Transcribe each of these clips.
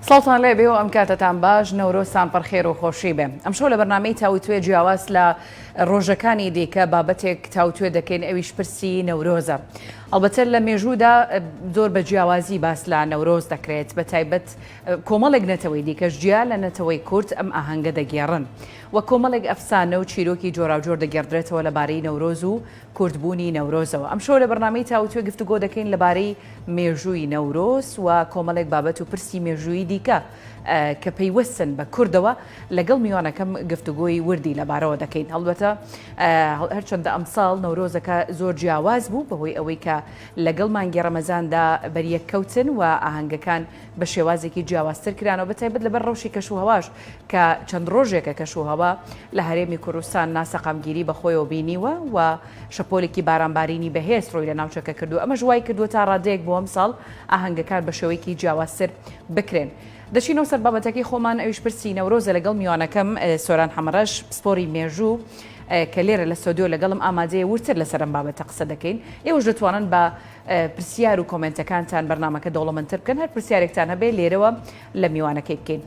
سڵتان لێ بێ و ئەم کاتتان باش نەورۆسان پڕخێر و خۆشی بێ. ئەمشەو لە بەرنامەی تاوتوێ جیاواز لە ڕۆژەکانی دیکە بابەتێک تاوتوێ دەکەین ئەویش پرسی نەورۆزە. ئەلبەتە لە مێژوودا زۆر بە جیاوازی باس لە نەورۆز دەکرێت بە تایبەت کۆمەڵێک نەتەوەی دیکەش جیا لە نەتەوەی کورد ئەم ئاهەنگە دەگێڕن و کۆمەڵێک ئەفسانە و چیرۆکی جۆراوجۆر دەگەڕدرێتەوە لەبارەی نەورۆز و کوردبوونی نەورۆزەوە. ئەمشەو لە بەرنامەی تاوتوێ گفتوگۆ دەکەین لەبارەی مێژووی نەورۆز و کۆمەڵێک بابەت و پرسی مێژووی دیکە کە پەیوەستن بە کوردەوە لەگەڵ میوانەکەم گفتوگۆی وردی لەبارەوە دەکەین. هەڵبەتە هەرچەندە ئەمساڵ نەورۆزەکە زۆر جیاواز بوو بەهۆی ئەوەی کە لەگەڵ مانگی ڕەمەزاندا بەریەککەوتن و ئاهەنگەکان بە شێوازێکی جیاوازتر کرانەوە بەتایبەت لەبەر ڕەوشی کەشوهەواش کە چەند ڕۆژێکە کەشوهەوا لە هەرێمی کوردستان ناسەقامگیری بەخۆیەوە بینیوە و شەپۆلێکی بارانبارینی بەهێز ڕۆی لە ناوچەکە کردو. ئەمە ژوای کردووە تا ڕادەیەک بۆ ئەمساڵ ئاهەنگەکان بە شێوەیەکی جیاوازتر بکرێن. دەچینەوە سەر بابەتەکەی خۆمان ئەویش پرسی نەورۆزە لەگەڵ میوانەکەم سۆران حەمەڕەش سپۆری مێژوو کە لێرە لە سۆدیۆ لەگەڵم ئامادەیە ورتر لەسەر ئەم بابەتە قسە دەکەین. ئێوەش دەتوانن بە پرسیار و کۆمنتەکانتان بەرنامەکە دەوڵەمەندتر بکەن هەر پرسیارێکتان هەبێ لێرەوە لە میوانەکەی بکەین.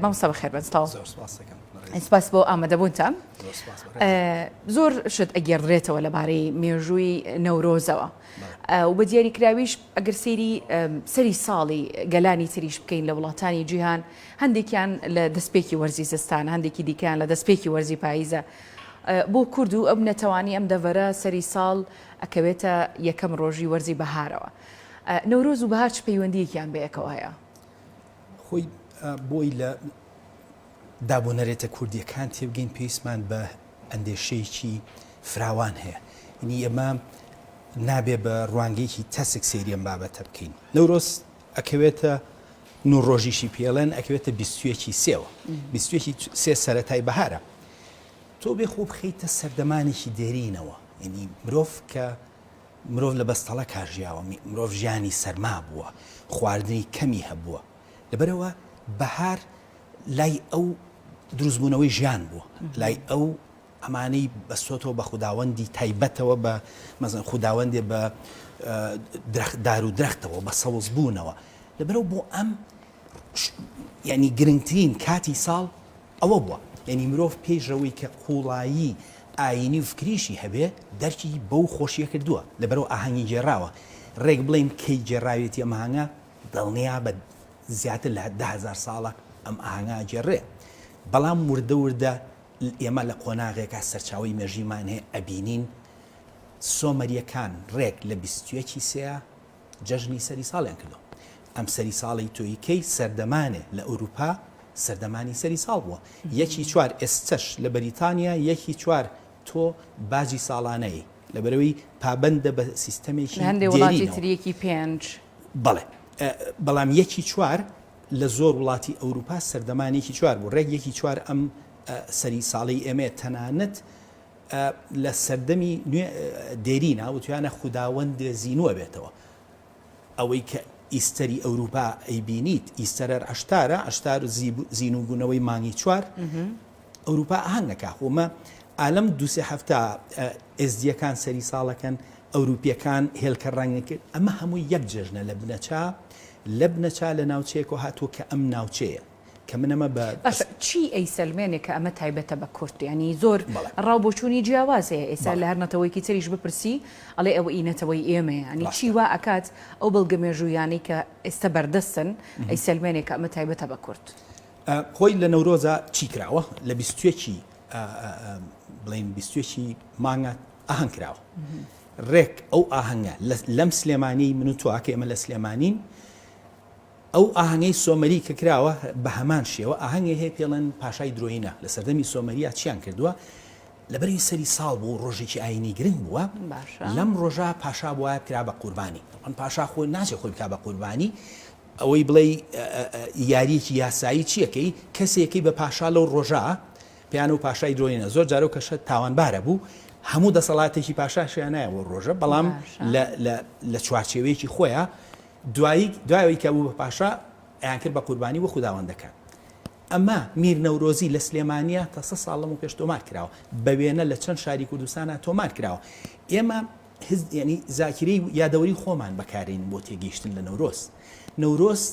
مامۆستا بەخێر بن. سپاس بۆ ئامادەبوونتان. زۆر شت ئەگەڕێتەوە لەبارەی مێژووی نەورۆزەوە و بە دیاریکراویش ئەگەر سەری ساڵی گەلانی تریش بکەین لە وڵاتانی جیهان هەندێکیان لە دەستپێکی وەرزی زستان هەندێکی دیکەیان لە دەستپێکی وەرزی پاییزە. بۆ کورد و ئەم نەتەوانی ئەم دەڤەرە سەری ساڵ ئەکەوێتە یەکەم ڕۆژی وەرزی بەهارەوە. نەورۆز و بەهار چ پەیوەندیەکیان بەیەکەوە هەیە؟ خۆی بۆی لە دابوونەرێتە کوردیەکان تێبگەین پێویستمان بە ئەندێشەیەکی فراوان هەیە. ینی ئەمە نابێ بە ڕوانگەیەکی تەسک سێریەم بابەتە بکەین. نەورۆز ئەکەوێتە نوو ڕۆژیشی پێڵێن ئەکەوێتە بیستویەکی سێوە بیستویەکی سێ سەرەتای بەهارە. تۆ بێ خوب خەیتە سەردەمانێکی دێرینەوە. ینی مرۆڤ لە بەستەڵە کاژیاوە، مرۆڤ ژیانی سەرما بووە، خواردنی کەمی هەبووە. لەبەرەوە بەهار لای ئەو دروستبوونەوەی ژیان بووە، لای ئەو ئەمانەی بەستۆتەوە بە خوداوەندی تایبەتەوە بە مەزن خوداوەندێ بە دار و درەختەوە بە سەوز بوونەوە. لەبەرەوە بۆ ئەم ینی گرنگترین کاتی ساڵ ئەوە بووە. ینی مرۆڤ پێشەوەی کە قوڵایی ئاینی و فکریشی هەبێ دەرکی بەو خۆشیە کردووە. لەبەرەوە ئاهەنگی جێراوە. ڕێک بڵێن کەی جێراوێتی ئەم ئاهەنگە دڵنیا بە زیاتر لە 10,000 ساڵە ئەم ئاهەنگە جێڕێ. بەڵام وردە ئێمە لە قۆناغێکە سەرچاوی مێژیمان هەیە ئەبینین سۆمەریەکان ڕێک لە بیستویەکی سێە جەژنی سەری ساڵیان کردو. ئەم سەری ساڵی تۆیکەی سەردەمانێ لە ئەوروپا سەردەمانی سەری ساڵ بووە. یەکی چوار ئێستش لە بەریتانیا، یەکی چوار تۆ باجی ساڵانەیە لەبەرەوەی پابەندە بە سیستەمێکی هەندێک وڵاتی تریەکی پێنج. بەڵێ بەڵام یەکی چوار لە زۆر وڵاتی ئەوروپا سەردەمانێکی چوار بوو. ڕێک یەکی چوار ئەم سەری ساڵی ئێمە تەنانەت لە سەردەمی دێرینە وتوانە خوداوەند زیینوە بێتەوە. ئەوەی کە ئیستەری ئەوروپا ئەیبینیت ئیستەرەر ئەشتار زیینوبوونەوەی مانگی چوار ئەوروپا ئاهەنگەکە خۆمە ئالەم دوسێ هەفتە ئێزدیەکان سەری ساڵەکەن ئەوروپیەکان هێلکە ڕەنگەکرد. ئەمە هەمووی یەک جێژنە لە بنەچا لە ناوچەیەکەوە هاتووە کە ئەم ناوچەیە کە منەمە بە چی ئەی سلمێنێک کە ئەمە تایبەتە بە کورد ینی زۆر ڕاوبۆچوونی جیاوازەیە ئێستا لە هەر نەتەوەیکی تریش بپرسی ئەڵێ ئەوە ئینەتەوەی ئێمەیە ینی چی وا ئەکات ئەو بەڵگە مێژوویانی کە ئێستا بەردەستن ئەی سلمێنێک کە ئەمە تایبەتە بە کورد. خۆی لە نەورۆزە چی کراوە لە بیستویەکی بڵین بیستویەکی مانگە ئاهەنگ کراوە. ڕێک ئەو ئاهەنگە لەم سلێمانی من و تۆ ئاکە ئێمە لە سلێمانین ئەو ئاهەنگەی سۆمەری کە کراوە بە هەمان شێوە ئاهەنگی هەیە پێڵەن پاشای درۆینە لە سەردەمی سۆمەریە چیان کردووە لەبەری سەری ساڵ بوو ڕۆژێکی ئاینی گرنگ بووە. لەم ڕۆژە پاشا بووە کرا بە قوربانی. ئەم پاشا خۆی ناچێت خۆی بکا بە قوربانی ئەوەی بڵێ یاریەکی یاسایی چیەکەی کەسێکی بە پاشا لەو ڕۆژە پیان و پاشای درۆینە زۆر جارە کەشە تاوانبارە بوو هەموو دەسەڵاتێکی پاشاشیان نایەوە ڕۆژە بەڵام لە چوارچێوەیەکی خۆیە دوایەوەی کە بوو بە پاشا ئەیان کرد بە قوربانی و خوداوەندەکان. ئەمە میر نەورۆزی لە سلێمانیا تا 100 ساڵ لەمەوە پێش تۆمار کراوە بە وێنە لە چەند شاری کوردستانە تۆمار کراوە. ئێمە ینی زاکرەی یادەوەری خۆمان بەکارین بۆ تێگەیشتن لە نەورۆز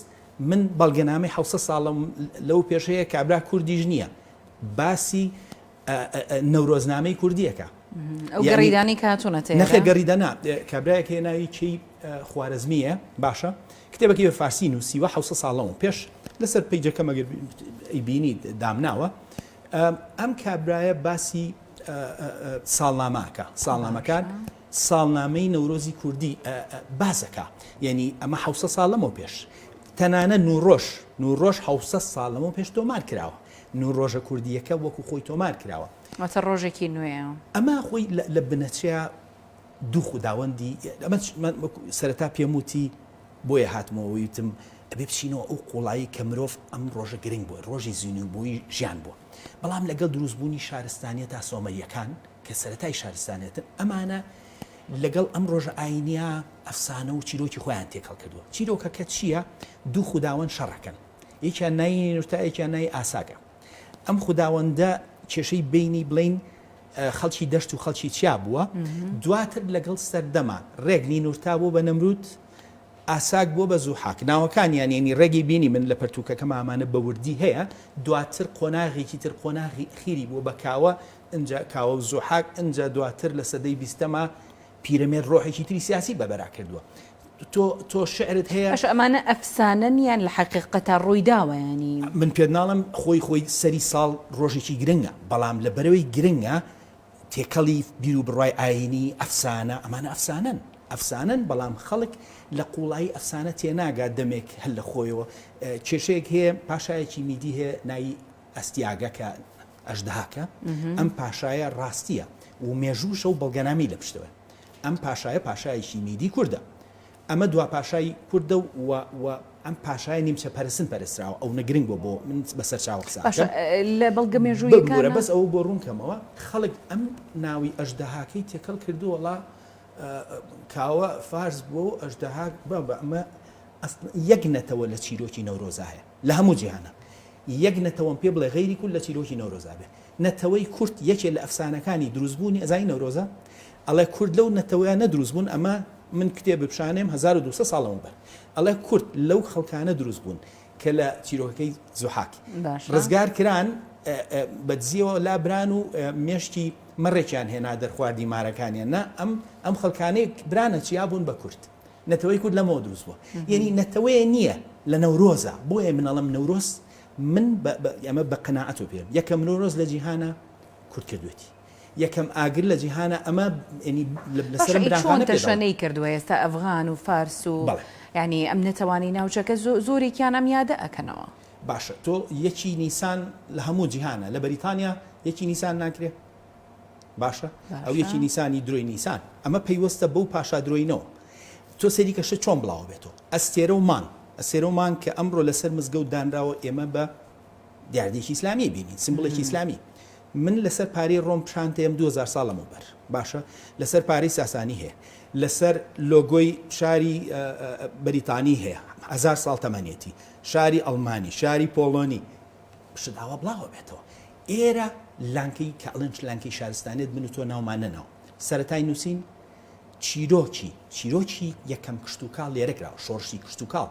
من بەڵگەنامەی 600 ساڵ لەو پێشەیە کابرا کوردیش نییە باسی نەورۆزنامەی کوردیەکە ئەو گەڕیدانی کاتونەتێ نەخێ گەڕیدەنا کابراایەک هێناوی چی خوارزمیە باشە کتێبەکەی بە فارسی نووسیوە 600 ساڵەوە پێش لەسەر پیجەکە مەگەر ئەیبینی دامناوە ئەم کابرایە باسی ساڵنامەکە ساڵنامەکان ساڵنامەی نەورۆزی کوردی بازەکە یعنی ئەمە 600 ساڵەمەوە پێش تەنانە نوڕۆژ 600 ساڵەمەوە پێش تۆمار کراوە نوڕۆژە کوردیەکە وەکو خۆی تۆمار کراوە مەتە ڕۆژێکی نوێە ئەمە خۆی لە بنەچەیە دوو خودداوەندی ئەمە سەرەتا پێم وتی بۆیە هاتمەوە ویتم ئەبێ بچینەوە ئەو قوڵایی کە مرۆڤ ئەم ڕۆژە گرنگ بووە ڕۆژی زیینبووی ژیان بووە بەڵام لەگەڵ دروستبوونی شارستانیە تا سۆمەریەکان کە سەرەتای شارستانێتن ئەمانە لەگەڵ ئەم ڕۆژە ئاینیا ئەفسانە و چیرۆکی خۆیان تێکەڵ کردووە چیرۆکەکە چییە دوو خودداوەند شەڕەکەن یەکیان نای نورتا یەکیان نای ئاساگە ئەم خودداوەندە کێشەی بینی بڵین خەڵکی دەشت و خەڵکی چیا بووە دواتر لەگەڵ سەردەما ڕێگنی نورتا بوو بە نەمرود ئاساک بۆ بە زوحاک ناوەکانیان ینی ڕێگی بینی من لە پەرتوکەکەم ئامانە بەوردی هەیە دواتر قۆناغێکی تر قۆناغی خیری بوو بە کاوە ئەجا کاوە و زوحاک ئەجا دواتر لە سەدەی بیستەما پیرەمێر ڕۆحێکی تری سیاسی بەبەرا کردووە تۆ شعرت هەیە ئەمانە ئەفسانە نیان لە حقیقەتە ڕوویداوە ینی من پێ ناڵم خۆی سەری ساڵ ڕۆژێکی گرنگە بەڵام لە بەرەوەی گرنگە تێکەڵی بیر و بڕای ئاینی ئەفسانە ئەمانە ئەفسانن بەڵام خەڵک لە قوڵایی ئەفسانە تێناگات دەمێک هەل لە خۆیەوە کێشەیەک هەیە پاشایەکی میدی هەیە ناوی ئەستیاگەکە ئەژدهاکە ئەم پاشایە ڕاستیە و مێژووشە و بەڵگەنامی لە پشتەوە ئەم پاشایە پاشایەکی میدی کووردە ئەمە دوا پاشای کووردە و ئەم پاشای نیمچە پەرسن پەرسراوە ئەو نەگرنگ بۆ من بەسەر چاوە قسە لە بەڵگە مێژوویەکانە بەس ئەو بۆ ڕوونکەمەوە خەڵک ئەم ناوی ئەژدەهاکەی تێکەڵ کردووەڵا کاوە فارس بۆ ئەژدەهاک ئەمە یەک نەتەوە لە چیرۆکی نەورۆزا هەیە لە هەموو جیهانە یەک نەتەوەم پێ بڵێ غەیری کول لە چیرۆکی نەورۆزا بێ نەتەوەی کورد یەکێک لە ئەفسانەکانی دروستبوونی ئەزای نەورۆزە ئەڵێ کورد لەو نەتەوەیان نەدروست بوون ئەمە من کتێب بشانێم 1200 ساڵەوە بەر ئەڵێ کورد لەو خەڵکانە دروست بوون کە لە چیرۆکەکەی زوحاکی ڕزگار کران بەدزیەوە لابران و مێشتی مەڕێکیان هێنا دەرخواردی مارەکانیان نا ئەم خەڵکانەی برانە چیا بوون بە کورد نەتەوەی کورد لەمەوە دروست بووە یعنی نەتەوەیە نییە لە نەورۆزە بۆیە منەڵم نەورۆز من ئەمە بە قەناعەت و پێم یەکەم نەورۆز لە جیهانە کورد کردوێتی یەکەم ئاگر لە جیهانە ئەمە لەسەر برانخانە تەشەنەی کردووە ئێستا ئەفغان و فارس و ینی ئەم نەتەوانی ناوچەکە زۆرێکیان ئەم یادە ئەکەنەوە باشە تۆ یەکی نیسان لە هەموو جیهانە لە بەریتانیا یەکی نیسان ناکرێت باشە ئەو یەکی نیسانی درۆی نیسان ئەمە پەیوەستە بەو پاشا درۆینەوە تۆ سەریکەشە چۆن بڵاو بێتەوە ئەستێرە و مان کە ئەمڕۆ لەسەر مزگەوت دانراوە ئێمە بە دیاردێکی ئیسلامی بینین سمبڵێکی ئیسلامی من لەسەر پارەی ڕۆم پیشانتەیەم 2000 ساڵەمە بەر باشە لەسەر پارەی ساسانی هەیە لەسەر لۆگۆی شاری بەریتانی هەیە 1000 ساڵ تەمەنێتی شاری ئەڵمانی شاری پۆڵۆنی شداوە بڵاوە بێتەوە ئێرە لانکەی کەڵنج لانکەی شارستانێت من و تۆ ناومانە ناو سەرەتای نووسین چیرۆکی یەکەم کشتتوکاڵ لێرەکراوە شۆڕشی کشتتوکاڵ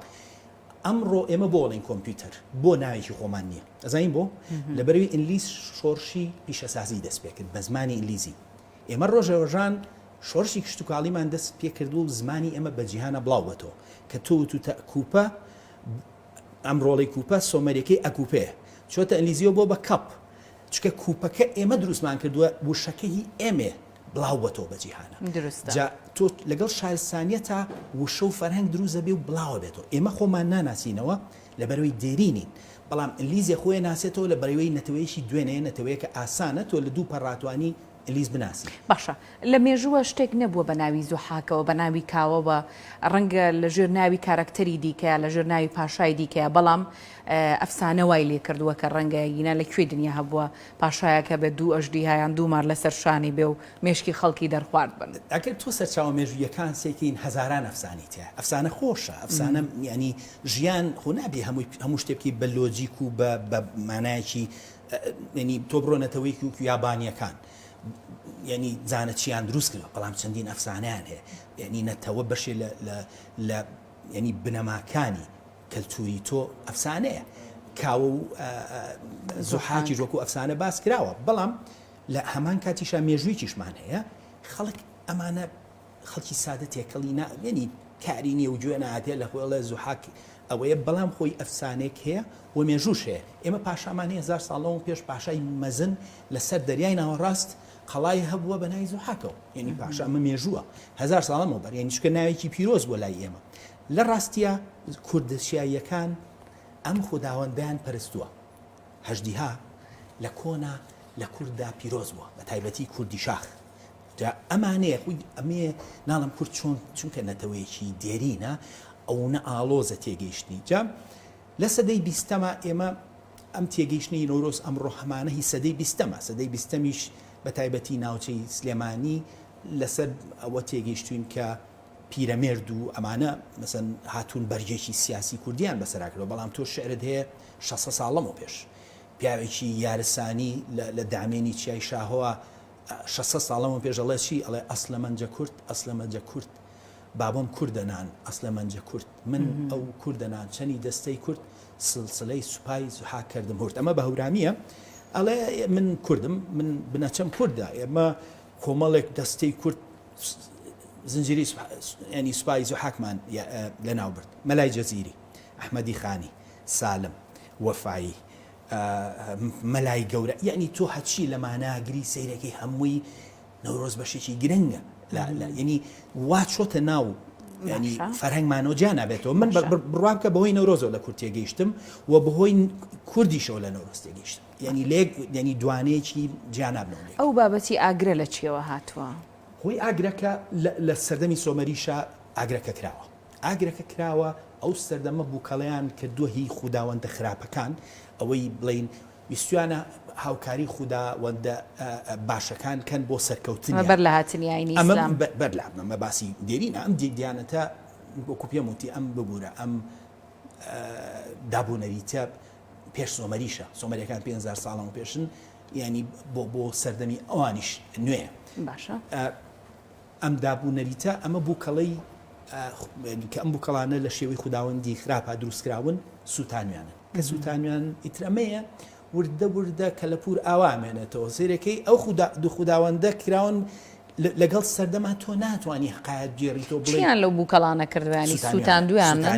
ئەمڕۆ ئێمە بۆ وڵین کۆمپیوتەر بۆ ناوێکی خۆمان نییە ئەزانین بۆ لە بەروی ئینلیز شۆڕشی پیشەسازی دەست پێ کرد بە زمانی ئینلیزی ئێمە ڕۆژەوەژان شۆڕشی کشتتوکاڵیمان دەست پێ کردو و زمانی ئێمە بە جیهانە بڵاو بەتەوە کە تۆ کوپە ئەمڕۆڵی کوپە سۆمەریەکەی ئەکوپەیە چۆتە ئەنلیزیۆ بۆ بە کەپ چکە کوپەکە ئێمە دروستمان کردووە وشەکەی ئێمێ بڵاو بەتەوە بە جیهانە تۆ لەگەڵ شارستانیە تا وشە و فەرهەنگ دروزە بێ و بڵاوە بێتەوە ئێمە خۆمان ناناسینەوە لە بەرەوەی دێرینین بەڵام ئەنلیزی خۆی ناسێتەوە لە بەرەوەی نەتەوەیشی دوێنەیە نەتەوەیەکە ئاسانە تۆ لە دوو پەڕاتوانی ئەلیز بناسی باشە لە مێژووە شتێک نەبووە بە ناوی زوحاکەوە بە ناوی کاوەوە ڕەنگە لە ژێر ناوی کارکتەری دیکە لە ژێر ناوی پاشای دیکەیە بەڵام ئەفسانە وای لێ کردووە کە ڕەنگە ینا لەکوێ دنیا هەبووە پاشایەکە بە دوو ئەژدی هایان دوومار لەسەر شانی بێ و مێشکی خەڵکی دەرخوارد بن ئەگەر تۆ سەرچاوە مێژوویەکان سێکین هەزاران ئەفسانی تێ ئەفسانە خۆشە ئەفسانە ینی ژیان خۆ نابێ هەموو شتێکی بە لۆجیک و بە مانایەکی ینی تۆ بڕۆنەتەوەیکی و یابانیەکان ینی زانە چیان دروست کردەوە بەڵام چەندین ئەفسانیان هەیە ینی نەتەوە بەشێ لە ینی بنەماکانی کە کەلتوری تۆ ئەفسانەیە کاوە و زوحاکی ژۆکو ئەفسانە باس کراوە بەڵام لە هەمان کاتیشا مێژوویکیشمان هەیە خەڵک ئەمانە خەڵکی سادە تێکەڵی ناێنی کاری نیە و گوێ ناتێ لە خۆڵە زوحاک ئەوەیە بەڵام خۆی ئەفسانێک هەیە و مێژوش هەیە ئێمە پاشامان 1000 ساڵەوە پێش پاشای مەزن لەسەر دەریای ناوەڕاست قەڵای هەبووە بە ناوی زوحاکەوە یعنی پاشا ئەمە مێژووە 1000 ساڵەمەوە بەر یعنی چکە ناوێکی پیرۆز بۆ لای ئێمە لە ڕاستیە کوردشاییەکان ئەم خوداوەندیان پەرستووە هەژدیها لە کۆنا لە کووردا پیرۆز بووە بە تایبەتی کوردی شاخ جا ئەمانەیە خۆی ئەمێ ناڵم کورد چۆن چونکە نەتەوەیەکی دێرینە ئەو نە ئالۆزە تێگەیشتنی جا لە سەدەی بیستەمە ئێمە ئەم تێگەیشتنی نۆرۆز ئەمڕۆ هەمانە هی سەدەی بیستەمە سەدەی بیستەمیش بە تایبەتی ناوچەی سلێمانی لەسەر ئەوە تێگەیشتوین کە پیرەمێرد و ئەمانە مەسەن هاتوون بەرگێکی سیاسی کوردیان بەسەراکرەوە بەڵام تۆ شعرت هەیە 600 ساڵەمەوە پێش پیاوێکی یارسانی لە دامێنی چیای شاهەوە 600 ساڵەمە پێش ئەڵێ چی ئەڵێ ئەسلەمەنجە کورد ئەسلەمەنجە کورد بابم کوردەنان ئەسلەمەنجە کورد من ئەو کوردەنان چەنی دەستەی کورد سلسلەی سوپای زوحا کردم هورد ئەمە بە هەورامیە ئەڵێ من کوردم من بنەچەم کووردە ئێمە کۆمەڵێک دەستەی کورد زنجیری ینی سوپای زوحاکمان لەناو برد مەلای جەزیری ئەحمەدی خانی سالم وەفایی مەلای گەورە یعنی تۆ هەچی لە ماناگری سەیرەکەی هەمووی نەورۆز بەشێکی گرنگە ینی وا چۆتە ناو ینی فەرهەنگمانەوە جا نابێتەوە من بڕوام کە بەهۆی نەورۆزەوە لە کورد تێگەیشتم و بەهۆی کوردیشەوە لە نەورۆز تێگەیشتم ینی لێک ینی دوانەیەکی جیا نابنەوە ئەو بابەتی ئاگرە لە چیەوە هاتووە خۆی ئاگرەکە لە سەردەمی سۆمەریشە ئاگرەکە کراوە ئاگرەکە کراوە ئەو سەردەمە بووکەڵەیان کردووە هی خوداوەندە خراپەکان ئەوەی بڵین ویستوانە هاوکاری خوداوەندە باشەکان کەن بۆ سەرکەوتنی بەر لە هاتنی ئاینی ئیسلام بەر لە ئەمە باسی دێرینە ئەم دیانەتە وەکو پێم وتی ئەم ببوورە ئەم دابوونەریتە پێش سۆمەریشە سۆمەریەکان 5000 ساڵەوە پێشن ینی بۆ سەردەمی ئەوانیش نوێ باشە ئەم دابوونەریتە ئەمە بووکەڵەی کە ئەم بووکەڵانە لە شێوەی خوداوەندی خراپە دروستکراون سووتانویانن کە سووتانویان ئیترەمەیە وردە کە لە پور ئاوامێنێتەوە سیرەکەی ئەو دو خوداوەندە کراون لەگەڵ سەردەما تۆ ناتوانانی حقایەت گێڕیتۆ بڵیان لەو بووکەڵانە کردوانی سووتاندویانە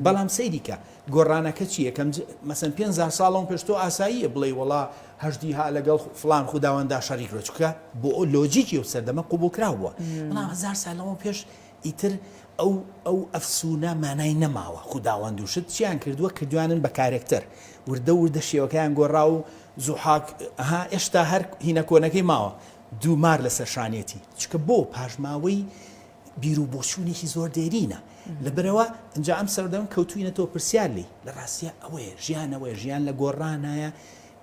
بەڵام سەیریکە گۆڕانەکە چییە کەم مەسەن 5000 ساڵەوە پێش تۆ ئاساییە بڵێ وڵا هەژدیها لەگەڵ فلان خوداوەندا شەریک ڕۆچکە بۆ ئەو لۆجیکی و سەردەمە قوبولکراوە بەڵام 1000 ساڵەوە پێش ئیتر ئەو ئەفسونە مانای نەماوە خوداوەند وشت چیان کردووە کردوانن بە کارێکتەر وردە شێوەکەیان گۆڕا و زوحاک ئێشتا هەر هینە کۆنەکەی ماوە دوومار لەسەر شانێتی چکە بۆ پاژماوەی بیر و بۆچوونێکی زۆر دێرینە لەبەرەوە ئەنجا ئەم سەردەم کەوتوینەتەوە پرسیار لی لە ڕاستیە ئەوەیە ژیانەوەی ژیان لە گۆڕانایە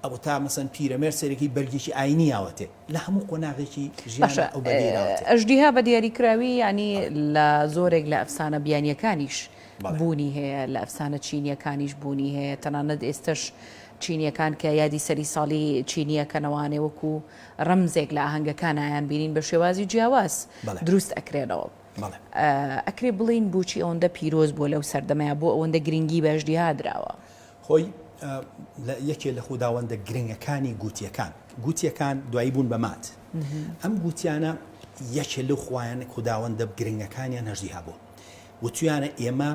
ئەو تا مەسەن پیرەمێر سەرەکی بەرگێکی ئاینی یاوەتێ لە هەموو قۆناغێکی ژیان ئەو بەدێراوەتێ ئەژدیها بە دیاریکراوی ینی لە زۆرێک لە ئەفسانە بیانیەکانیش بوونی هەیە لە ئەفسانە چینیەکانیش بوونی هەیە تەنانەت ئێستش چینیەکان کە یادی سەری ساڵی چینیەکەنەوانێ وەکو ڕەمزێک لە ئاهەنگەکانیان بینین بە شێوازی جیاواز دروست ئەکرێنەوە ئەکرێ بڵین بۆچی ئەوەندە پیرۆز بۆ لەو سەردەمەیە بۆ ئەوەندە گرنگی بە ئەژدیها درراوە خۆی یەکێ لە خوداوەندە گرنگەکانی گوتیەکان دوایی بوون بە مات ئەم گوتیانە یەکێ لەو خوایانە خوداوەندە گرنگەکانیان هەژدیها بوو وتویانە ئێمە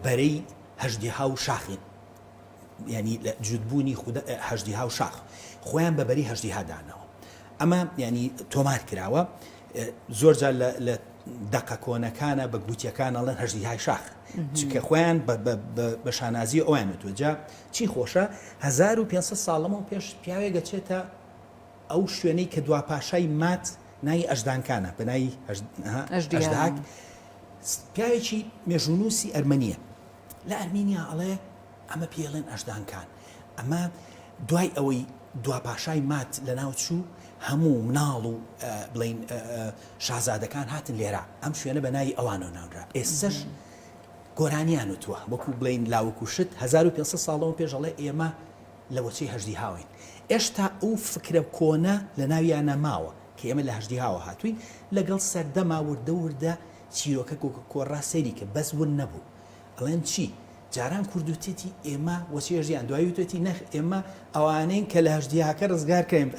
بەرەی هەژدیها و شاخین ینی لە جودبوونی هەژدیها و شاخ خۆیان بە بەری هەژدیها دانەوە ئەمە ینی تۆمار کراوە زۆرجار لە دەقە کۆنەکانە بە گوتیەکان ئەڵێن هەژدیهای شاخ چکە خۆیان بە شانازی ئەویان وتوجا چی خۆشە 1500 ساڵەمەوە پێش پیاوێک دەچێتە ئەو شوێنەی کە دوا پاشای مات ناوی ئەژدانکانە بە ناوی ئەژداک پیاوێکی مێژوونووسی ئەرمەنیە لە ئەرمینیا ئەڵێ ئەمە پێڵێن ئەژدانکان ئەمە دوای ئەوەی دوا پاشای مات لە ناوچوو هەموو مناڵ و بڵین شازادەکان هاتن لێرە ئەم شوێنە بە ناوی ئەوانەوە ناونرا ئێستش گۆرانیان وتووە وەکو بڵین لاوەکو شت 1500 ساڵەوە پێشەڵێ ئێمە لە وەچەی هەژدیهاوین ئێشتا ئەو فکرە کۆنە لە ناویانە ماوە کە ئێمە لە هەژدیهاوە هاتووین لەگەڵ سەردەما وردە چیرۆکە کۆڕا سەیری کە بەس ون نەبوو ئەڵێن چی جاران کوردوتێتی ئێمە وەچێژیان دوایی وتێتی نەخ ئێمە ئەوانەین کە لە هەژدیاکە ڕزگارکەین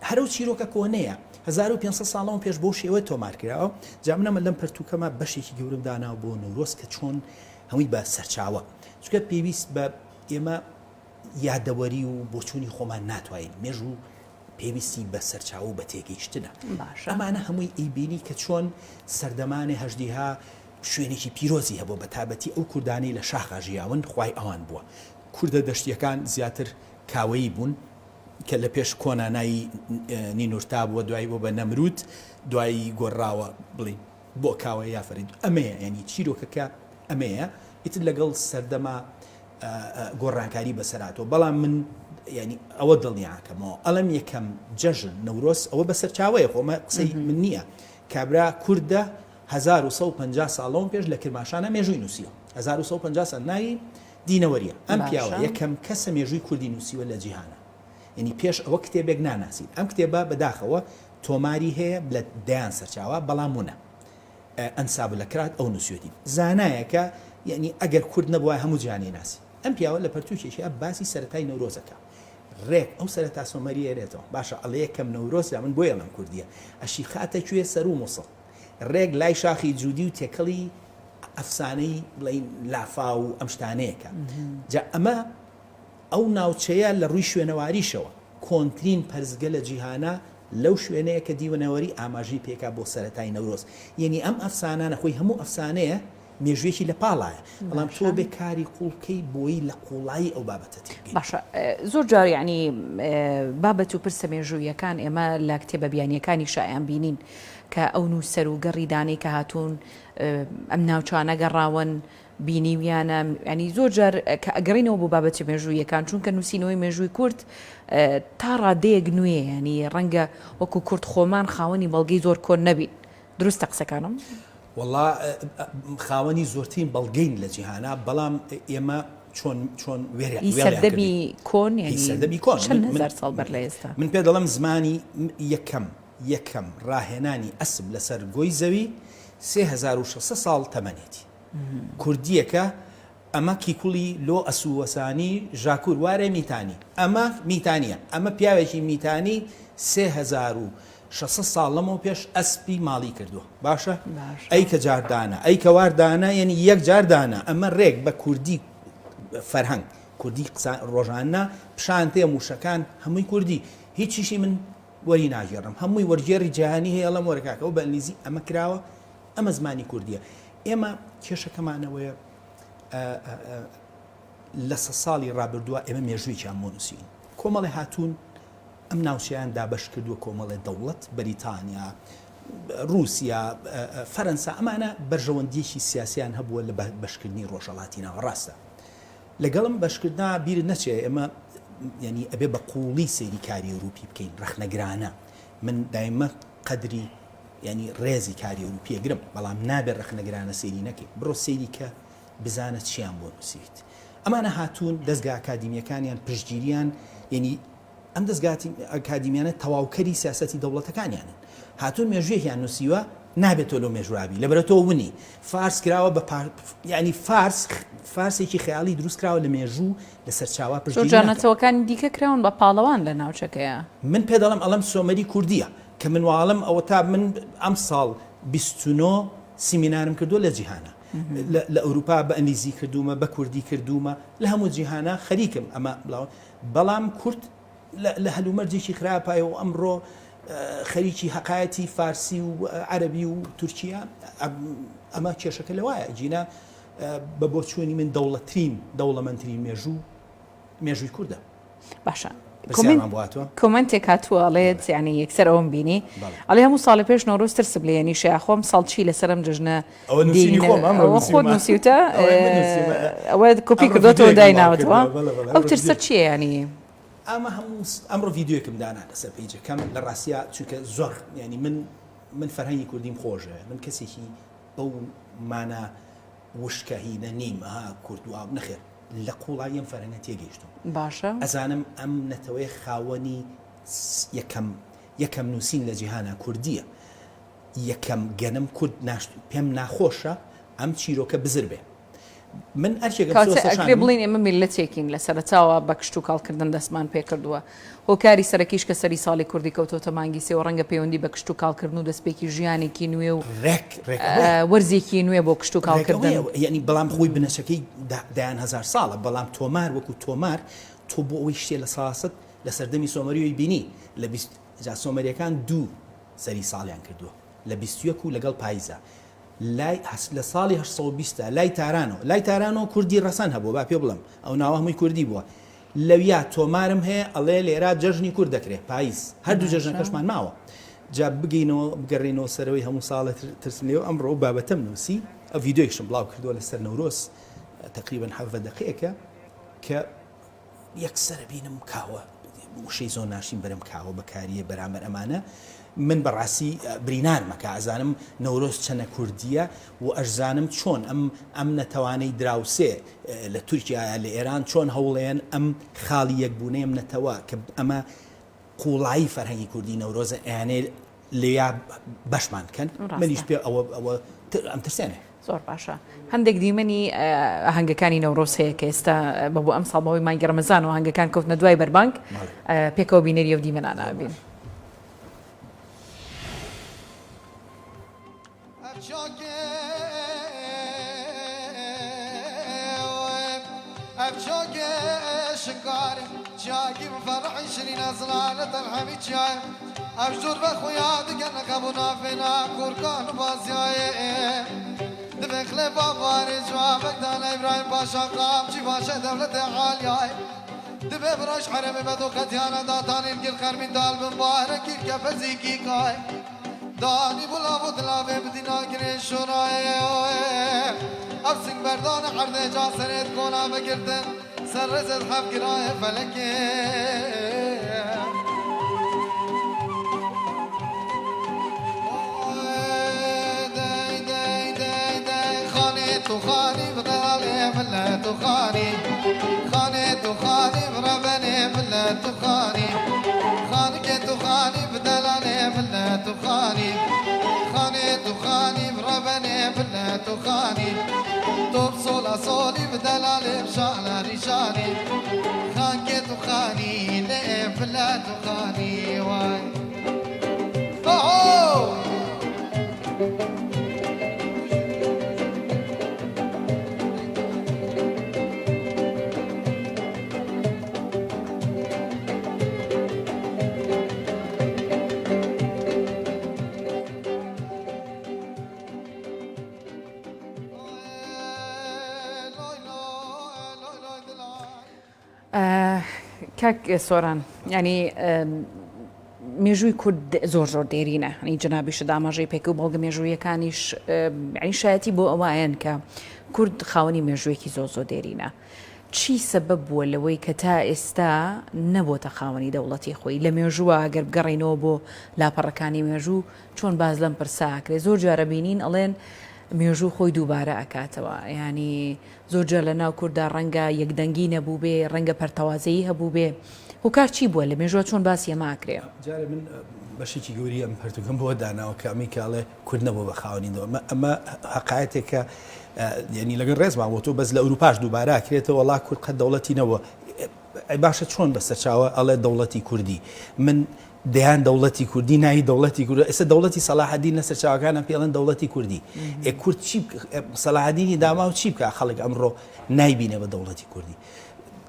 هەرو چیرۆکە کۆنەیە 1500 ساڵەوە پێش بۆ شێوە تۆمارکراوە جا منەمە لەم پەرتوکەمە بەشێکی گەورم داناوە بۆ نەورۆز کە چۆن هەمووی بە سەرچاوە چونکە پێویست بە ئێمە یادەوەری و بۆچوونی خۆمان ناتوانین مێژوو پێویستی بە سەرچاو بە تێگەیشتنە ئەمانە هەمووی ئەیبینی کە چۆن سەردەمانی هەژدیها شوێنێکی پیرۆزی هەبوو بە تابەتی ئەو کوردانی لە شاخا ژیاون خوای ئەوان بووە کوردە دەشتیەکان زیاتر کاوەیی بوون کە لە پێش کۆنانایی نینورتا بووە دوایی بۆ بە نەمرود دوایی گۆڕاوە بڵین بۆ کاوە یافرید ئەمەیە ینی چیرۆکەکە ئەمەیە ئیتر لەگەڵ سەردەما گۆڕانکاری بەسەراتەوە بەڵام من ینی ئەوە دڵنیاکەمەوە ئەڵم یەکەم جەژن نەورۆز ئەوە بەسەر چاوەیە خۆمە قسەی من نییە کابرا کووردە 1950 ساڵەوە پێش لە کرماشانە مێژووی نووسیوە 1950 سال ناوی دینەوەریە ئەم پیاوە یەکەم کەسە مێژووی کوردی نووسیوە لە جیهانە ینی پێش ئەوە کتێبێک ناناسیت ئەم کتێبە بەداخەوە تۆماری هەیە لە دەیان سەرچاوە بەڵام وونە ئەنساب لە کرات ئەو نووسێتی زانایەکە یعنی ئەگەر کورد نەبووە هەموو جیهانی ناسی ئەم پیاوە لە پەرتوکێکی باسی سەرەتای نەورۆزەکە ڕێک ئەو سەرەتا سۆمەری ئێرێتەوە باشە ئەڵێ یەکەم نەورۆز من بۆیە لەم کوردیە ئەشی خاتە کوێ سەر و مووسڵ ڕێک لای شاخی جوودی و تێکەڵی ئەفسانەی بڵین لافا و ئەم شتانەیەکە جا ئەمە ئەو ناوچەیە لە ڕووی شوێنەواریشەوە کۆنترین پەرزگە لە جیهانە لەو شوێنەیە کە دیوەنەوەری ئاماژی پێکا بۆ سەرەتای نەورۆز یعنی ئەم ئەفسانانە خۆی هەموو ئەفسانەیە مێژوێکی لە پاڵایە بەڵام تۆ بێکاری قوڵکەی بۆی لە قوڵایی ئەو بابەتە باشە زۆر جار یعنی بابەت و پرسە مێژوویەکان ئێمە لە کتێبە بیانیەکانی شایان بینین کە ئەو نووسەر و گەڕی دانەی کە هاتوون ئەم ناوچانە گەڕاون بینیویانە ینی زۆر جار کە ئەگەڕینەوە بۆ بابەتی مێژوویەکان چونکە نووسینەوەی مێژووی کورد تا ڕادەیەک نوێ ینی ڕەنگە وەکو کورد خۆمان خاوەنی بەڵگەی زۆر کۆن نەبین دروستە قسەکانم والله خاوەنی زۆرترین بەڵگەین لە جیهانە بەڵام ئێمە چۆن سەردەمی کۆن سەردەمی کۆن ساڵ بەر لە ئێستا من پێ دەڵم زمانی یەکەم ڕاهێنانی ئەسب لەسەر گۆی زەوی 3600 ساڵ تەمەنێتی کوردیەکە ئەمە کیکوڵی لۆ ئەسووەسانی ژاکوور وارێ میتانی ئەمە میتانیە ئەمە پیاوێکی میتانی 3600 ساڵ لەمەوە پێش ئەسپی ماڵی کردووە باشە ئەی کە جاردانە ئەی کە واردانە یعنی یەک جاردانە ئەمە ڕێک بە کوردی فەرهەنگ کوردی ڕۆژانە پیشانتێ موشەکان هەمووی کوردی هیچیشی من وەری ناژێڕم هەمووی وەرگێڕی جیهانی هەیە لەم وەرەکاکە و بە ئەنگلیزی ئەمە کراوە ئەمە زمانی کوردیە ئێمە کێشەکەمانەوەیە لە 100 ساڵی ڕابردووە ئێمە مێژووییان بۆنووسین کۆمەڵی هاتوون ئەم ناوچیان دابش کردووە کۆمەڵی دەوڵەت بەریتانیا رووسیا فەرەنسا ئەمانە بەرژەوەندیەکی سیاسیان هەبووە لە بەشکردنی ڕۆژهەڵاتینەوە ڕاستە لەگەڵم بەشکردنا بیر نەچێ ئێمە ینی ئەبێ بە قوڵی سەیری کاری ئەوروپی بکەین ڕەخنەگرانە من دایمە قەدری ینی ڕێزی کاری ئەوروپیە گرم بەڵام نابێت ڕەخنەگرانە سەیری نەکەین بڕۆ سەیری کە بزانە چیان بۆ نووسیت ئەمانە هاتوون دەستگا ئەکادیمیەکانیان پشتگیریان ینی ئەم دەستگا ئەکادیمیانە تەواوکەری سیاسەتی دەوڵەتەکانیانن هاتوون مێژوویەکیان نووسیوە نابێتەوە لەو مێژوابی لەبەرەوە ونی فارس کراوە بە ینی فارسێکی خەیاڵی دروست کراوە لە مێژوو لە سەرچاوە پشتگیری جانەتەوەکانی دیکە کراون بە پاڵەوان لە ناوچەکەیە من پێ دەڵم ئەڵم سۆمەری کوردیە کە من واڵم ئەوە تا من ئەم ساڵ 29 سیمینارم کردو لە جیهانە لە ئەوروپا بە ئەنگلیزی کردومە بە کوردی کردومە لە هەموو جیهانە خەریکم ئەمە بەڵام کورد لە هەلومەرجێکی خراپایەوە ئەمڕۆ خەریکی حەقایەتی فارسی و عەربی و تورکیا ئەمە کێشەکە لەوایە جینا بە بۆچوونی من دەوڵەمەندترین مێژووی کووردە باشە کۆمنتێک هاتووە ئەڵێت یعنی یەکسەر ئەوم بینی ئەڵێ هەموو ساڵی پێش نۆرۆز ترسم لێ ینی شەیخۆم ساڵچی لەسەرم جژنە خۆت نووسیوتە ئەوە کۆپی کردوتەوە دایناوتەوە ئەو ترسە چییە ینی ئەمە هەموو ئەمڕۆ ڤیددیوەکەم دانا لەسەر پیجەکەم لە ڕاستیا چونکە زۆر ینی من فەرهەنگی کوردیم خۆشە من کەسێکی بەو مانە وشکەهینە نیم کوردوا نەخێر لە قوڵایم فەرهەنگە تێگەیشتم باشە ئەزانم ئەم نەتەوەی خاوەنی یەکەم نووسین لە جیهانە کوردیە یەکەم گەنم کورد پێم ناخۆشە ئەم چیرۆکە بزر بێ من ئەکرێ بڵین ئێمە میلەتێکین لە سەرەتاوە بە کشت و کاڵکردن دەستمان پێ کردووە هۆکاری سەرەکیش کە سەری ساڵی کوردی کەوتۆتە مانگی سێ و ڕەنگە پەیوەندی بە کشت و کاڵکردن و دەستپێکی ژیانێکی نوێ و وەرزێکی نوێ بۆ کشت و کاڵکردن یعنی بەڵام خۆی بنەشەکەی دایان هزار ساڵە بەڵام تۆمار وەکو تۆمار تۆ بۆ ئەوەی شتێ لە ساست لە سەردەمی سۆمەریۆی بینی لە سۆمەریەکان دوو سەری ساڵیان کردووە لە 21 و لەگەڵ پاییزە لە ساڵی 1920 لای تارانەوە کوردی ڕەسەن هەبوو با پێ بڵم ئەو ناوە هەمووی کوردی بووە لەویا تۆمارم هەیە ئەڵێ لێرا جەژنی کورد دەکرێت پاییز هەردوو جەژنەکەشمان ماوە جا بگەڕێنەوە سەرەوەی هەموو ساڵە ترسنەوە ئەمڕۆ بابەتەم نووسی ئەو ڤیددیۆیشم بڵاو کردووە لەسەر نەورۆز تقریبا 7 دقیقەکە کە یەکسەر بینم کاوە وشەی زۆر ناشین بەرەم کاوە بەکاریە بەرامبەر ئەمانە من بەڕاستی برینارمەکە ئەزانم نەورۆز چەنە کوردیە و ئەشزانم چۆن ئەم نەتەوانەی دراوسێ لە تورکیا لە ئێران چۆن هەوڵێن ئەم خاڵی یەکبوونەیەم نەتەوە کە ئەمە قوڵایی فەرهەنگی کوردی نەورۆزە ئەیانێ لێیا بەشمان بکەن منیش پێ ئەوە ئەم ترسێنێ زۆر باشە هەندێک دیمەنی ئاهەنگەکانی نەورۆز هەیە کە ئێستا بەبوو ئەم ساڵەوەی مانگی ڕەمەزان و ئاهەنگەکان کەوتنە دوای بەربانگ پێکەوە بینەری ئەو دیمەنانە بین أبجوجي شنقاري جاكي مفرح عشرين أزلالة الحميد جاي أبجور بخويا دقنا قبونا فينا كوركان بازياي دبخلي باباري جوابك دانا إبراهيم باشا قام جي باشا دولة عالياي دبي براش حرمي بدو قتيانا داتاني القل خرمين دال مبارك الكفزيكي كاي داني بلا بدلا بدنا كرين شراي أفسك بردان حرد جاسرت كونا بقردن سرزت حب قراي فلكي داي داي داي داي خاني تخاني بضلالي فلا تخاني خاني تخاني بربني فلا تخاني خانك تخاني بدلالي فلا تخاني خاني تخاني بربني فلا تخاني توب صولا صولي بدلالي بشعلا رجالي خانك تخاني ليه فلا تخاني واي کاک سۆران ینی مێژووی کورد زۆر دێرینە هەنی جنابیش داماژەی پێک و بەڵگە مێژوویەکانیش ینی شایەتی بۆ ئەوەیەن کە کورد خاوەنی مێژوویەکی زۆر دێرینە چی سەبەب بووە لەوەی کە تا ئێستا نەبووتە خاوەنی دەوڵەتی خۆی لە مێژووە ئەگەر بگەڕێنەوە بۆ لاپەڕەکانی مێژوو چۆن باز لەم پرساکرێ زۆر جارە بینین ئەڵێن مێژوو خۆی دووبارە ئەکاتەوە ینی زۆرجار لە ناو کووردا ڕەنگە یەکدەنگی نەبوو بێ ڕەنگە پەرتەوازەیی هەبوو بێ هۆکار چی بووە لە مێژووە چۆن باسی ئەماکرێ جارە من بەشێکی گەوری ئەم پەرتوکەم بۆ داناوە کە ئەمی کاڵێ کورد نەبوو بە خاوەنیەوە ئەمە حقایەتێکە ینی لەگەن ڕێزمان بۆ تۆ بەس لە ئەوروپاش دووبارە کرێتەوە وڵا کورد قەت دەوڵەتی نەبووە باشە چۆن بەسەرچاوە ئەڵێ دەوڵەتی کوردی من دەیان دەوڵەتی کوردی ناوی دەوڵەتی کوردی ئێستا دەوڵەتی سەلاحەدین لە سەرچاوەکانە پێڵێن دەوڵەتی کوردی کورد چی سەلاحەدینی داما و چی بکە خەڵک ئەمڕۆ نایبینە بە دەوڵەتی کوردی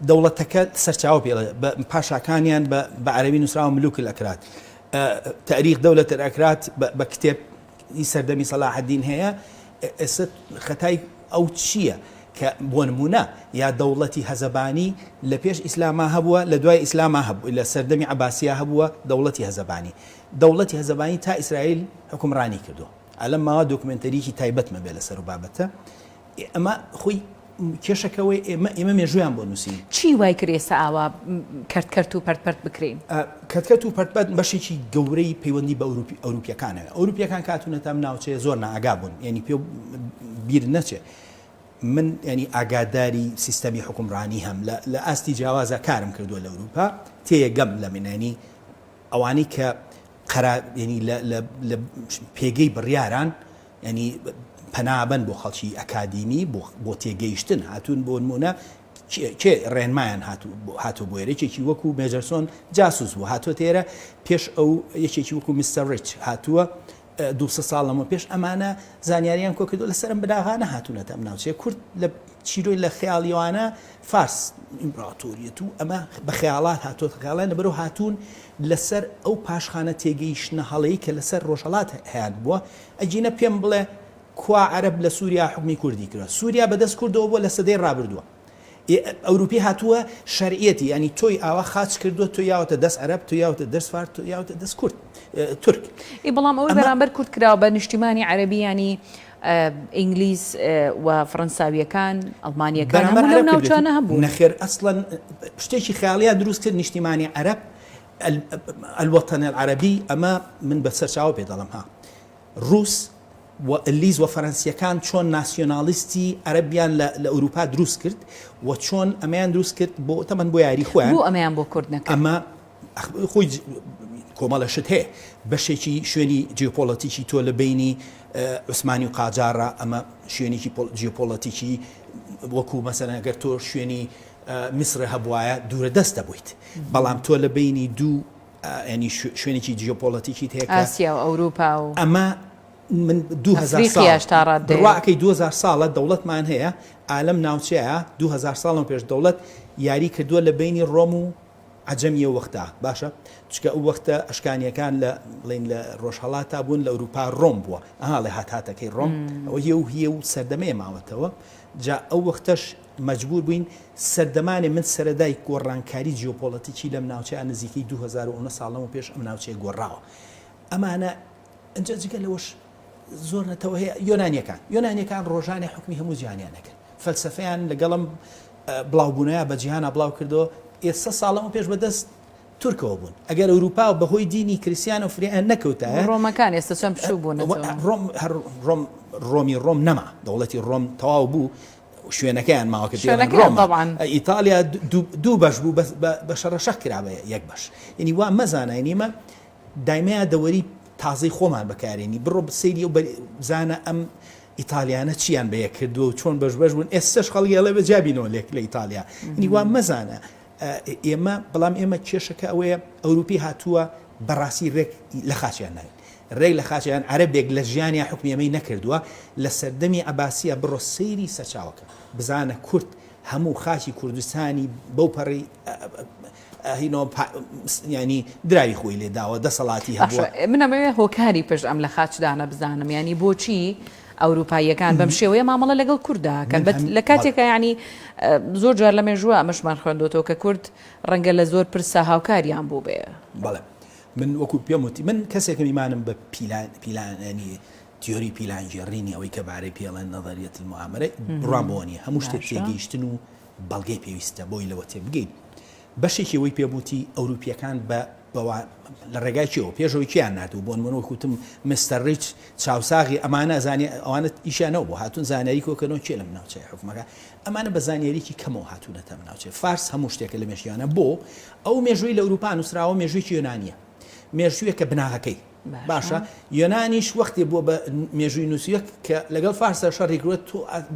دەوڵەتەکە سەرچاو پێڵێ بە پاشاکانیان بە عەرەبی نووسراوە ملوک الئەکراد تاریخ دەولەت الئەکراد بە کتێبی سەردەمی سەلاحەدین هەیە ئێستا خەتای ئەو چییە کە بۆ نمونە یا دەوڵەتی هەزەبانی لە پێش ئیسلاما هەبووە لە دوای ئیسلاما هەبوو لە سەردەمی عەباسیا هەبووە دەوڵەتی هەزەبانی هەزەبانی تا ئیسرائیل حکومڕانی کردو ئەلەم ماوە دۆکمنتەریکی تایبەتمە بێ لەسەر و بابەتە ئەمە خۆی کێشەکەوەی ئێمە مێژویان بۆ نووسین چی وای کرێسە ئاوا کەرت و پەرپەرت بکرین کەرت و پەرپەرت بەشێکی گەورەی پەیوەندی بە ئەوروپیەکانەوە ئەوروپیەکان کاتونەتە ئەم ناوچەیە زۆر نائاگا بوون یعنی پێ بیر نەچێ من ینی ئاگاداری سیستەمی حکومڕانی هەم لە ئاستی جیاوازە کارم کردووە لە ئەوروپا تێیەگەم لە منانی ئەوانی کە ینی لە پێگەی بڕیاران ینی پەنابەن بۆ خەڵکی ئەکادیمی بۆ تێگەیشتن هاتوون بۆ نمونە کێ ڕێنمایان هاتوو بۆ یەکێکی وەکو مێجەرسۆن جاسوس بوو هاتووە تێرە پێش ئەو یەکێکی وەکو میستەر ڕیچ هاتووە 200 ساڵ لەمە پێش ئەمانە زانیاریان کۆ کردو لەسەرم بەداغانە هاتوونەتە ئەم ناوچەیە کورد لە چیرۆی لە خەیاڵیوانە فارس ئیمپراتۆریەت و ئەمە بە خەیاڵات هاتووە خەیاڵان لەبەرەوە هاتوون لەسەر ئەو پاشخانە تێگەیشتنە هەڵەیە کە لەسەر ڕۆژهەڵات هەیە بووە ئەجینە پێم بڵێ کوا عەرەب لە سووریا حکمی کوردی کردووە سووریا بەدەست کردەوە بۆ لە سەدەی ڕابردووە ئەوروپی هاتووە شەرعیەتی ینی تۆی ئاوا خاچ کردووە تۆ یاوەتە دەست عەرەب تۆ یاوەتە دەست فارس تۆ یاوەتە دەست کورد تورک بەڵام ئەوەی بەرامبەر کورد کراوە بە نیشتیمانی عەرەبی ینی ئینگلیز و فەڕەنساویەکان ئەڵمانیەکان هەموو لەو ناوچانە هەبوو نەخێر ئەسڵەن شتێکی خەیاڵیان دروست کرد نیشتیمانی عەرەب الوطن العربي ئەمە من بە سەرچاوە پێ دەڵم ها ڕووس ئینگلیز و فەرەنسیەکان چۆن ناسیۆنالیستی عەرەبیان لە ئەوروپا دروست کرد و چۆن ئەمەیان دروست کرد بۆ تەمەن بۆ یاری خۆیان بۆ ئەمەیان بۆ کورد نەکرد ئەمە خۆی کۆمەڵەشت هەیە بەشێکی شوێنی جیۆپۆلەتیکی تۆ لە بینی عوسمانی و قاجارە ئەمە شوێنێکی جیۆپۆلەتیکی وەکو مەسەلەن ئەگەر تۆ شوێنی میسر هەبوایە دوورە دەست دەبوویت بەڵام تۆ لە بینی دوو ینی شوێنێکی جیۆپۆلەتیکی هەیە ئاسیا و ئەوروپا و ئەمە من 2000 ساڵ ڕواکەی 2000 ساڵە دەوڵەتمان هەیە عالم ناوچەیە 2000 ساڵم پێش دەوڵەت یاری کردووە لە بینی ڕۆم و عەجەمیە وەختا باشە چکە ئەو وەختە ئەشکانیەکان لە ڕۆژهەڵاتا بوون لە ئەوروپا ڕۆم بووە ئەها لە هاتاتەکەی ڕۆم ئەوە هیە و سەردەمەیە ماوەتەوە جا ئەو وەختەش مەجبور بووین سەردەمانێ من سەرەدای گۆڕانکاری جیۆپۆلەتیکی لەم ناوچەیە نزیکەی 2009 ساڵەوە پێش ئەم ناوچەیە گۆڕاوە ئەمانە ئەنجە جگە لەوەش زۆر نەتەوە هەیە یۆنانیەکان ڕۆژانێ حکمی هەموو جیهانیانەکەن فەلسەفەیان لەگەڵم بڵاوبوونەیە بە جیهانە بڵاو کردەوە ئێستا ساڵەمە پێش بەدەست تورکەوە بوون ئەگەر ئەوروپا و بەهۆی دینی کریسیان و فریان نەکەوتایە ڕۆمەکان ئێستا چەند بچوو بوون ڕۆمی ڕۆم نەما دەوڵەتی ڕۆم تەواو بوو شوێنەکەیان ماوە کرد ڕۆم ئیتالیا دوو بەش بوو بە شەڕەشەق کرا بە یەک بەش ینی وا مەزانای نیمە دایمەیە دەوەری تازەی خۆمان بەکارێنی بڕۆ سەیری و بزانە ئەم ئیتالیانە چیان بەیە کردو و چۆن بەش بوون ئێستش خەڵگیڵێ بە جابینەوە لێک لە ئیتالیا نیوان مەزانە ئێمە بەڵام ئێمە کێشەکە ئەوەیە ئەوروپی هاتووە بەڕاستی ڕێک لە خاچیان ناوین ڕێک لە خاچیان عەرەبێک لە ژیانیا حکمی ئەمەی نەکردووە لە سەردەمی عەباسیە بڕۆ سەیری سەرچاوەکە بزانە کورد هەموو خاچی کوردستانی بەو پەڕی ینی دراوی خۆی لێ داوە دەسەڵاتی هەبووە منەمەوێ هۆکاری پێش ئەم لە خاچدانە بزانم ینی بۆچی ئەوروپاییەکان بەم شێوەیە مامەڵە لەگەڵ کورداکەن لە کاتێکە ینی زۆر جار لە مێژووە ئەمەشمان خوێندۆتەوە کە کورد ڕەنگە لە زۆر پرسە هاوکاریان بوو بێ بەڵێ من وەکو پێم وتی من کەسێکم ایمانم بە پیلانی تیۆری پیلانجێڕینی ئەوەی کە بارەی پێڵێن نەظەریەت المعامەرە بڕوان بۆ نیە هەموو شتێک تێگەیشتن و بەڵگەی پێویستە بۆی لەوە تێبگەین بەشێکی ئەوەی پێبووتی ئەوروپیەکان لە ڕێگای چیەوە پێشەوەی کیان نردوو بۆ منەوە کوتم مستەر ڕیچ چاوساغی ئەمانە زانانی ئەوانت ئیشانەوە بۆ هاتوون زانیاری کۆکردنەوە چێ لەم ناوچەی حکومەکە ئەمانە بە زانیاریکی کەمەوە هاتوونەتە ناوچێ فارس هەموو شتێکە لە مێژویانە بۆ ئەو مێژووی لە ئەوروپا نووسراوە مێژوویی یۆنانیە مێژوویەکە بناغەکەی باشە یۆنانیش وەختی بۆ بە مێژووی نووسیە کە لەگەڵ فارسە شەڕێکروێت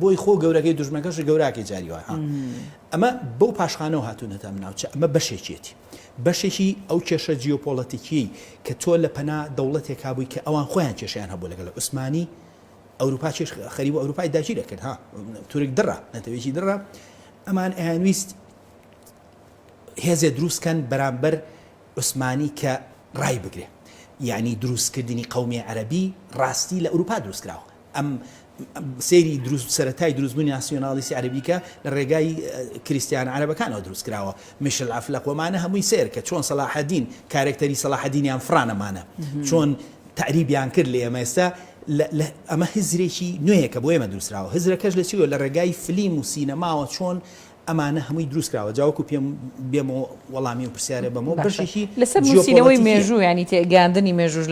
بۆی خۆ گەورەکەی دوژمەکەش گەوراکی جاریوە ئەمە بەو پاشخانەوە هاتوونەتە ناوچە ئەمە بەشێکێتی بەشێکی ئەو کێشە جیۆپۆلەتیکی کە تۆ لە پەنا دەوڵەتێک بووی کە ئەوان خۆیان کێشیان هەبوو لەگەڵ عوسمانی ئەوروپا چێش خەریب و ئەوروپای داگیر دەکرد ها تورک دڕە نەتەوێکی دڕە ئەمان ئەیانویست هێزێ دروستکەن بەرامبەر عوسمانی کە ڕای بگرێ یعنی دروستکردنی قەومی عەرەبی ڕاستی لە ئەوروپا دروستکراوە ئەم سێری سەرەتای دروستبوونی ناسیۆنالیستی عەرەبیکە لە ڕێگای کریستیان عەرەبەکانەوە دروستکراوە مشل ئەفلەقۆمانە هەمووی سێر کە چۆن سەلاحەدین کارێکتەری سەلاحەدینیان فرانەمانە چۆن تعریبیان کرد لە ئێمە ئێستا ئەمە هزرێکی نوێیە کە بۆ ئێمە دروستراوە هزرەکەش لە چیوە لە ڕێگای فلیم و سینەماوە چۆن ئەمانە هەمووی دروستکراوە جاوەکو پێم بێمەوە وەڵامی و پرسیارە بەمەوە بەشێکی لەسەر نووسینەوەی مێژوو ینی تێگەاندنی مێژوو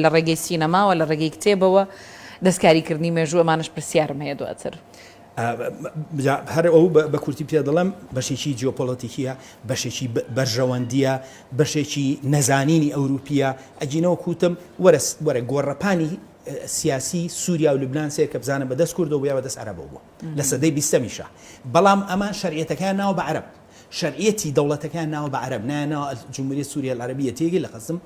لە ڕێگەی سینەماوە لە ڕێگەی کتێبەوە دەستکاریکردنی مێژوو ئەمانش پرسیارم هەیە دواتر هەر ئەو بە کورتی پێ دەڵم بەشێکی جیۆپۆلەتیکیە بەشێکی بەرژەوەندیە بەشێکی نەزانینی ئەوروپیە ئەجینەوە کوتم وەرە گۆڕەپانی سیاسی سووریا و لوبناان سێ کە بزانە بەدەست کوردەوە بیا بەدەست عەرەبەوە بووە لە سەدەی 20میشە بەڵام ئەمان شەریعەتەکان ناوە بە عەرەب شەریعەتی دەوڵەتەکان ناوە بە عەرەب ناناوە جمهوریە سووریا العەرەبیە تێگەی لە قەسم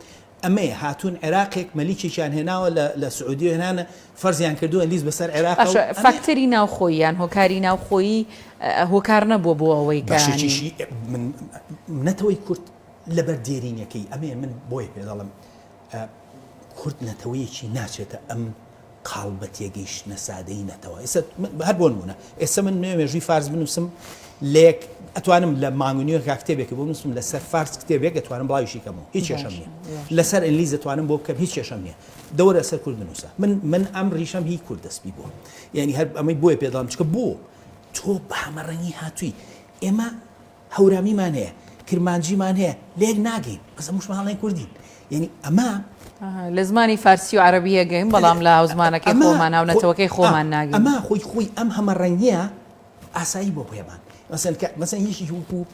ئەمەیە هاتوون عێراقێک مەلیکێکیان هێناوە لە سعودی هێنانە فەرزیان کردووە لیز بەسەر عێراق فاکتەری ناوخۆییان هۆکاری ناوخۆیی هۆکار نەبووە بۆ ئەوەی بەشێکیشی نەتەوەی کورد لەبەر دێرینەکەی ئەمێ من بۆی پێ دەڵم کورد نەتەوەیەکی ناچێتە ئەم قاڵبە تێگەیشتنە سادەی نەتەوە ئێستا هەر بۆ نمونە ئێستا من مێژووی فارس بنووسم لێک ئەتوانم لە مانگونیوە کتێبێکی بۆ بنووسم لەسەر فارس کتێبێک ئەتوانم بڵاویشی کەمەوە هیچ کێشەم نییە لەسەر ئینگلیز دەتوانم بۆ بکەم هیچ کێشەم نییە دەوەرە سەر کورد بنووسە من ئەم ڕیشەم هی کورد دەستپی بووە یعنی هەر ئەمەی بۆیە پێداڵم چکە بۆ تۆ بە هەمەڕەنگی هاتووی ئێمە هەورامیمان هەیە کرمانجیمان هەیە لێک ناگەین بەس هەمووشمان هەڵێن کوردین یعنی ئەمە لە زمانی فارسی و عەرەبیە گەیم بەڵام لە زمانەکەی خۆمان ناونەتەوەکەی خۆمان ناگەین ئەمە خۆی ئەم هەمەڕەنگیە ئاسایی بۆ پێمان مەسەن هیچی وەکو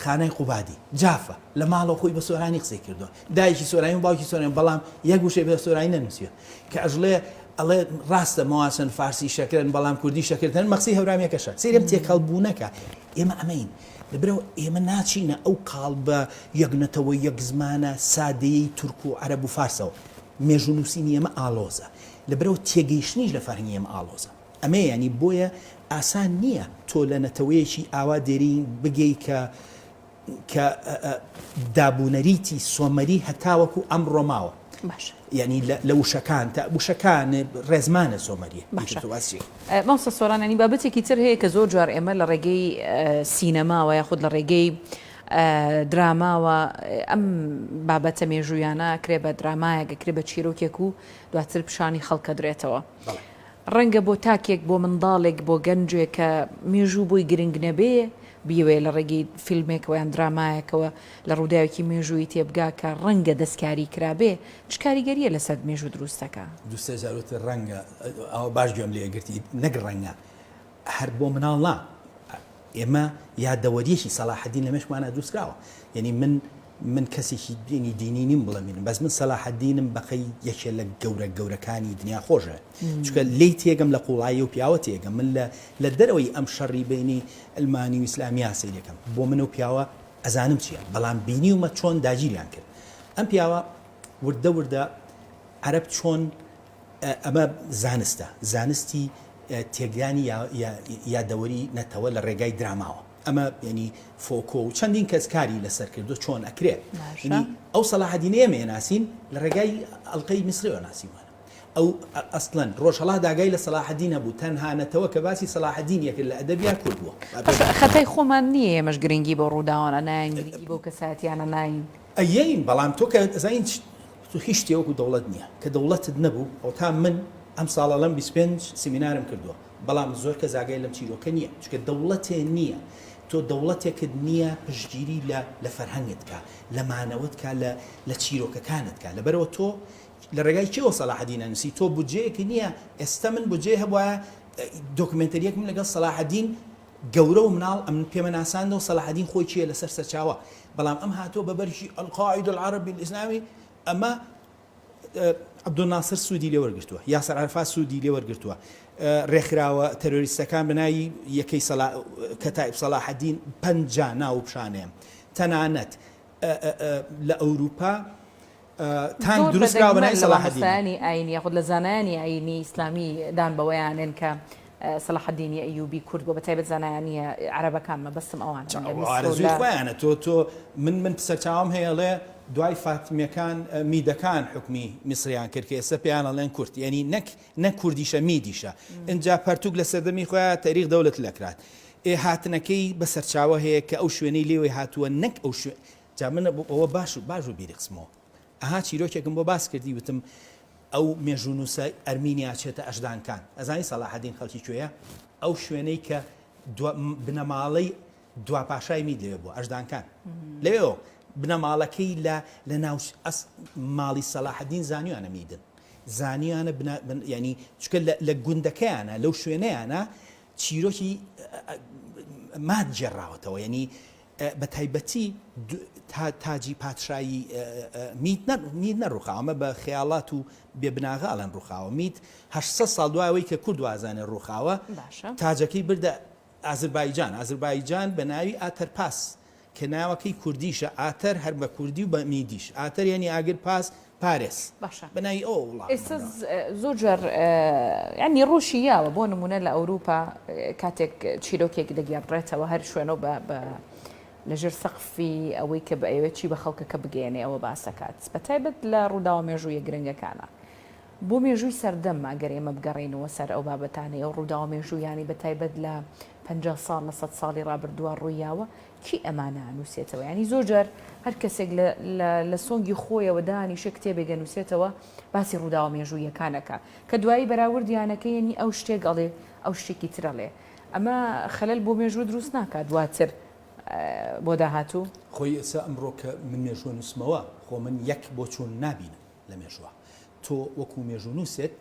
خانەی قوبادی جافە لە ماڵەوە خۆی بە سۆرانی قسەی کردووە دایکی سۆرانی و باوکی سۆرانی بەڵام یەک گوشەی بە سۆرانی نەنووسیوە کە ئەژڵێ ئەڵێ ڕاستە مەواسن فارسی شەکرن بەڵام کوردی شەکردن مەقسی هەورامیەکەشە سێرم تێکەڵبوونەکە ئێمە ئەمەین لەبرەوە ئێمە ناچینە ئەو قاڵ بە یەکنەتەوە یەک زمانە سادەیەی تورک و عەرەب و فارسەوە مێژوونووسینی ئێمە ئالۆزە لەبرەوە تێگەیشتنیش لە فەرهەنگی ئێمە ئالۆزە ئەمە ینی بۆیە ئاسان نییە تۆ لە نەتەوەیەکی ئاوا دێرین بگەی کە دابوونەریتی سۆمەری هەتاوەکو ئەم ڕۆماوە یعنی لە وشەکان تا وشەکان ڕێزمانە سۆمەریە مامۆستا سۆرانانی بابەتێکی تر هەیە کە زۆر جار ئێمە لە ڕێگەی سینەماوە یاخود لە ڕێگەی دراماوە ئەم بابەتە مێژوویانە کرێ بە درامایەکە کرێ بە چیرۆکێک و دواتر پیشانی خەڵکە درێتەوە ڕەنگە بۆ تاکێک بۆ منداڵێک بۆ گەنجێک کە مێژوو بۆی گرنگ نەبێ بیوێ لە ڕێگەی فیلمێکەوە یان درامایەکەوە لە ڕووداوێکی مێژووی تێبگا کە ڕەنگە دەستکاری کرابێ چ کاریگەریە لەسەر مێژوو دروستەکە دوستە جاروتر ڕەنگە ئەوە باش گوێم لێگرتی نەک ڕەنگە هەر بۆ مناڵ ئێمە یادەوەریەکی سەلاحەدین لە مێشمانە دروستکراوە یعنی من کەسێکی دینی دینی نیم بڵێمێنم بەس من سەلاحەدینم بەقەی یەکێ لە گەورەکانی دنیا خۆشە چکە لی تێگەم لە قوڵایی و پیاوە تێگەم من لە دەرەوەی ئەم شەڕی بینی ئەلمانی و ئیسلامیا سەیرەکەم بۆ من و پیاوە ئەزانم چییە بەڵام بینی ومە چۆن داگیریان کرد ئەم پیاوە وردە عەرەب چۆن ئەمە زانستی تێگانی یادەوەری نەتەوە لە ڕێگای دراماوە ئەمە ینی فۆکۆ و چەندین کەس کاری لەسەر کردو چۆن ئەکرێت ئەو سەلاحەدینەیە مێناسین لە ڕێگای ئەڵقەی میسرەوە ناسیوانە ئەو ئەسڵەن ڕۆژهەڵا داگای لە سەلاحەدین هەبوو تەنهانەتەوە کە باسی سەلاحەدینەکە لە ئەدەبیات کردووە خەتای خۆمان نییە ئێمەش گرنگی بۆ ڕووداوانە ناین گرنگی بۆ کەساتیانە ناین ئەین بەڵام تۆ کە زین هیچ شتێوەکو دەوڵەت نییە کە دەوڵەتت نەبوو ئەو تا من ئەم ساڵە لەم 25 سیمینارم کردووە بەڵام زۆر کە زاگای لەم چیرۆکە نییە چکە دەوڵەتێ نییە تۆ دەوڵەتێکت نییە پشتگیری لە فەرهەنگت کە لە مانەوەت کە لە چیرۆکەکانت کە لەبەرەوە تۆ لە ڕێگای چێوە سەلاحەدین نووسی تۆ بودجەیەکی نییە ئێستا من بودجێ هەبووە دۆکمنتەریەکم لەگەڵ سەلاحەدین گەورە و مناڵ ئەم پێمە ناساندە و سەلاحەدین خۆی چیە لەسەر سەرچاوە بەڵام ئەم هاتۆ بەبەرشی القاعدة العربي الإسلامي ئەمە عەبدولناسر سوودی لێ وەرگرتووە یاسەر عەرەفات سوودی لێ وەرگرتووە ڕێکخراوە تەرۆریستەکان بنایی یەکەی کەتایب سەلاحەدین 50 ناو پیشانەیە تەنانەت لە ئەوروپا تان دروستکراوە بەناوی سەلاحەدین ئاینی یاخود لە زانایانی ئاینی ئیسلامی دان بەوەیانن کە سەلاحەدینی ئەیوبی کورد بۆ بەتایبەت زانایانی عەرەبەکان مەبەستم ئەوانە ئارەزووی خۆیانە تۆ من سەرچاوم هەیەڵێ دوای فاتمیەکان میدەکان حکمی میسریان کرد کە ئێستا پێیان ئەڵێن کورد یعنی نەک کوردیشە میدیشە اینجا پەرتوک لە سەردەمی خۆیان تاریخ دەوڵەت لەکرات هاتنەکەی بە سەرچاوە هەیە کە ئەو شوێنەی لێوەی هاتووە نەک ئەو جا من ئەوە باش و بیرقسمەوە ئەها چیرۆکێکم بۆ باس کردی وتم ئەو مێژوونووسە ئەرمینیا چێتە ئەژدانکان ئەزانی سەلاحەدین خەڵکی کوێیە ئەو شوێنەی کە بنەماڵەی دوا پاشای مید لێوێ بوو ئەژدانکان لەوێەوە بنەماڵەکەی لە ناو ماڵی سەلاحەدین زانیوانە میدن زانیوانە ینی چکە لە گوندەکەیانە لەو شوێنەیانە چیرۆکی مات جێڕاوەتەوە ینی بە تایبەتی تاجی پادشایی میت نەڕووخاوە ئەمە بە خەیاڵات و بێبناغاڵەن ڕووخاوە میت 800 ساڵ دوایەوەی کە کورد وازانێ ڕووخاوە تاجەکەی بردە ئازربایجان بە ناوی ئاتەرپاس کە ناوەکەی کوردیشە ئاتەر هەر بە کوردی و بە میدیش ئاتەر ینی ئاگر پاس پارێس بە ناوی ئەو وڵات. ئێستا زۆر جار ینی ڕۆژی یاوە بۆ نمونە لە ئەوروپا کاتێک چیرۆکێک دەگەڕێتەوە هەر شوێنەوە لەژێر سەقفی ئەوەی کە بە ئەوێکی بە خەڵکەکە بگەێنێ ئەوە باسەکات بە تایبەت لە ڕووداوە مێژوویە گرنگەکانە بۆ مێژووی سەردەممە گەر ئێمە بگەڕێنەوە سەر ئەو بابەتانەیە ئەو ڕووداوە مێژوویانی بە تایبەت لە 50 ساڵ لە 100 ساڵی ڕابردووە ڕوویاوە کی ئەمانە نووسێتەوە ینی زۆر جار هەر کەسێک لە سۆنگی خۆیەوە دانیشە کتێبێک نووسێتەوە باسی ڕووداوە مێژوویەکانەکە کە دوایی بەراوردیانەکە ینی ئەو شتێک گەڵێ ئەو شتێکی ترەڵێ ئەمە خەلەل بۆ مێژوو دروست ناکات دواتر بۆ داهاتوو خۆی ئێستا ئەمڕۆ کە من مێژوە نووسمەوە خۆ من یەک بۆ چوون نبینم لە مێژوە تۆ وەکو مێژوو نووسێت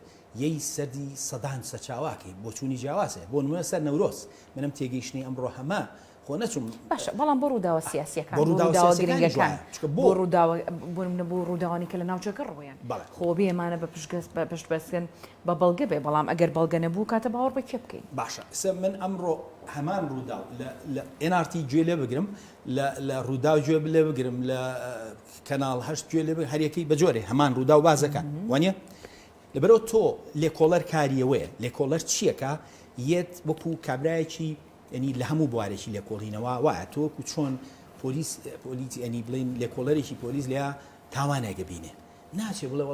یەی سەردی سەدان سەچاواکەی بۆ چوونی جیاوازێ بۆ نمونە سەر نەورۆز منم تێگەیشتنی ئەمڕۆ هەمە خۆ نەچوم باشە بەڵام بۆ ڕووداوە سیاسیەکان ڕووداوە گرنگەکان بۆ ڕووداوانی کە لە ناوچەکە ڕۆیان خۆ بێمانە بە پشت بەسکن بە بەڵگە بێ بەڵام ئەگەر بەڵگە نەبوو کاتە باوەڕ بە کێ بکەین باشە سە من ئەمڕۆ هەمان ڕووداو لە NRT گوێ لێ بگرم لە ڕووداو گوێ لێ بگرم لە کەناڵ هەشت گوێ لێ هەریەکەی بەجۆرێ هەمان ڕووداو بازەکان وانە لەبەرەوە تۆ لێکۆڵەر کاریەوەیە لێکۆڵەر چیەکە یەت وەکو کابرایەکی ینی لە هەموو بوارێکی لێکۆڵینەوە وایە تۆکو چۆن پۆلیس ینی بڵین لێکۆڵەرێکی پۆلیس لێ تاوانێگە بینێ ناچێ بڵێ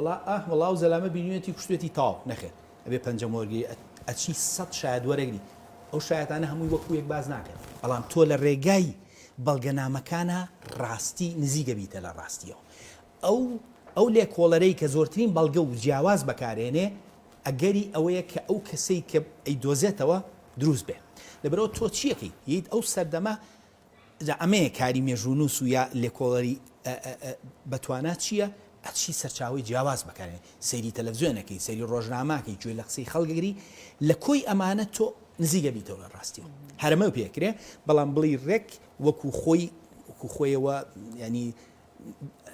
وەڵاو زەلامە بینوێتی کوشتێتی تاو نەخێت ئەبێ پەنجەمۆرگی ئەچی 100 شاید وەرەگری ئەو شایەتانە هەمووی وەکو یەک باز ناکەن بەڵام تۆ لە ڕێگای بەڵگەنامەکانە ڕاستی نزیگە بیتە لە ڕاستیەوە ئەو لێکۆڵەرەی کە زۆرترین بەڵگە و جیاواز بەکارێنێ ئەگەری ئەوەیە کە ئەو کەسەی کە ئەیدۆزێتەوە دروست بێ لەبەرەوە تۆ چیەکەی یت ئەو سەردەمە ئەمەیە کاری مێژوونووس و یا لێکۆڵەری بەتوانات چییە ئەچی سەرچاوی جیاواز بەکارێن سەیری تەلەڤیزیۆنەکەی سەیری ڕۆژناماکەی گوێ لە قسەی خەڵگەگری لە کۆی ئەمانە تۆ نزیگە بیتەوە لە ڕاستیەوە هەرمە پێکرێ بەڵام بڵی ڕێک وەکو خۆیەوە ینی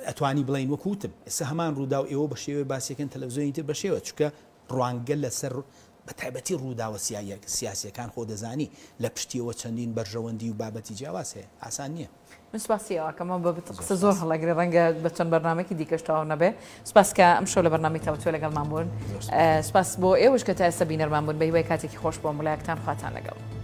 ئەتوانی بڵین وەکوتم ئێستا هەمان ڕووداو ئێوە بە شێوەیە باسیەکەن تەلەڤیزیۆنی تر بە شێوە چکە ڕوانگە لەسەر بە تایبەتی ڕووداوە سیاسیەکان خۆ دەزانی لە پشتیەوە چەندین بەرژەوەندی و بابەتی جیاواز هەیە ئاسان نییە سپاسیەوەکەمە بە قسە زۆر هەڵەگرێ ڕەنگە بە چەند بەرنامێکی دیکەشتەوە نەبێ سپاس کە ئەم شەو لە بەرنامی تاوتوێ لەگەڵمان بوون سپاس بۆ ئێوەش کە تا ئێستا بینەرمان بوون بە هیوای کاتێکی خۆش بۆ مولایەکتان خواتان لەگەڵ